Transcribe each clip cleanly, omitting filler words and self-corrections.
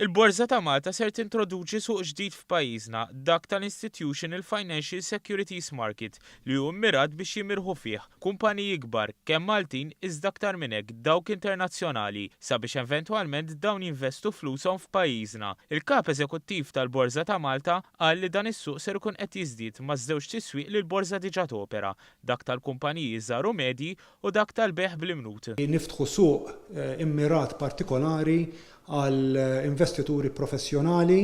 Il-Borża ta' Malta ser tintroduċi suq ġdid f'pajjiżna, dak tal-Institutional Financial Securities Market li hu mmirat biex jimirħu fih kumpaniji kbar kemm Maltin iżda aktar minn hekk dawk internazzjonali sabiex eventwalment dawn jinvestu flushom f'pajjiżna. Il-kap eżekuttiv tal-Borża ta' Malta qal li dan is-suq ser ikun qed jiżdied maż-żewġ tiswieq li l-Borża diġà topera, dak tal-kumpaniji żgħar u medji u dak tal-beħ bl-imnut. Niftħu suq immirat partikolari għal investituri professjonali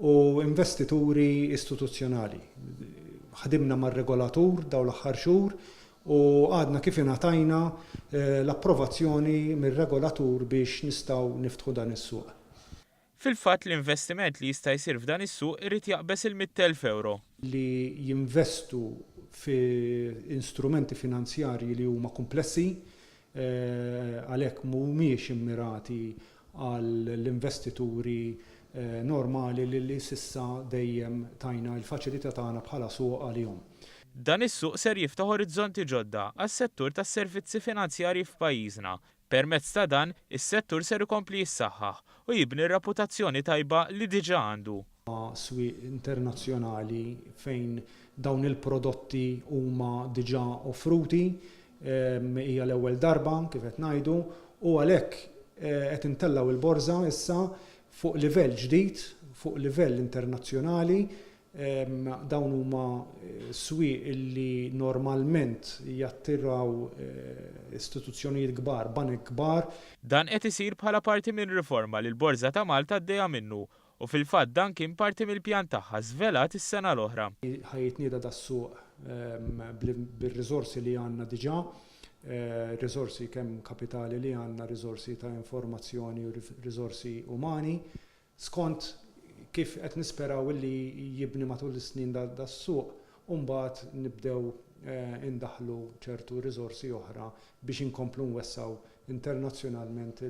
u investituri istituzzjonali. Ħadimna mar-regolatur daw l-aħħar xhur u għadna kif ingħatajna l-approvazzjoni mir-regolatur biex nistgħu niftħu dan is-suq. Fil-fatt l-investiment li jista' jsir f'dan is-suq irid jaqbes il-100,000 €. Li jinvestu fi instrumenti finanzjarji li huma komplessi għalhekk mhumiex immirati għall-investituri normali li sissa dejjem tajna l-faċilità tagħna bħala suq għalihom. Dan is-suq ser jiftaħ orizzonti ġodda għas-settur tas-servizzi finanzjarji f'pajjiżna. Permezz ta' dan, is-settur ser ikompli jissaħħaħ u jibni r-reputazzjoni tajba li diġà għandu. Swieq internazzjonali fejn dawn il-prodotti huma diġà offruti hija l-ewwel darba kif qed ngħidu u għalhekk qed intellaw il-borża issa fuq livell ġdid, fuq livell internazzjonali. Dawn huma swieq li normalment jattiraw istituzzjonijiet kbar, banek kbar. Dan qed isir bħala parti minn riforma li l-Borża ta' Malta għaddejja minnu u fil-fatt dan kien parti mill-pjan tagħha żvelat is-sena l-oħra. Ħajtnieda das-suq bir-riżorsi li għandna diġà, riżorsi kemm kapitali li għandna, riżorsi ta' informazzjoni u riżorsi umani, skont kif qed nisperaw li jibni matul is-snin das-suq u mbagħad nibdew indaħlu ċertu riżorsi oħra biex inkomplu nwessaw internazzjonalment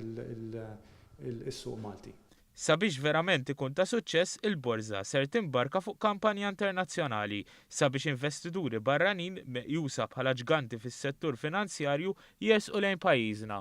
is-suq Malti. Sabiex verament ikun ta' suċċess, il-Borża ser timbarka fuq kampanja internazzjonali sabiex investituri barranin meqjusa bħala ġganti fis-settur finanzjarju jersqu lejn pajjiżna.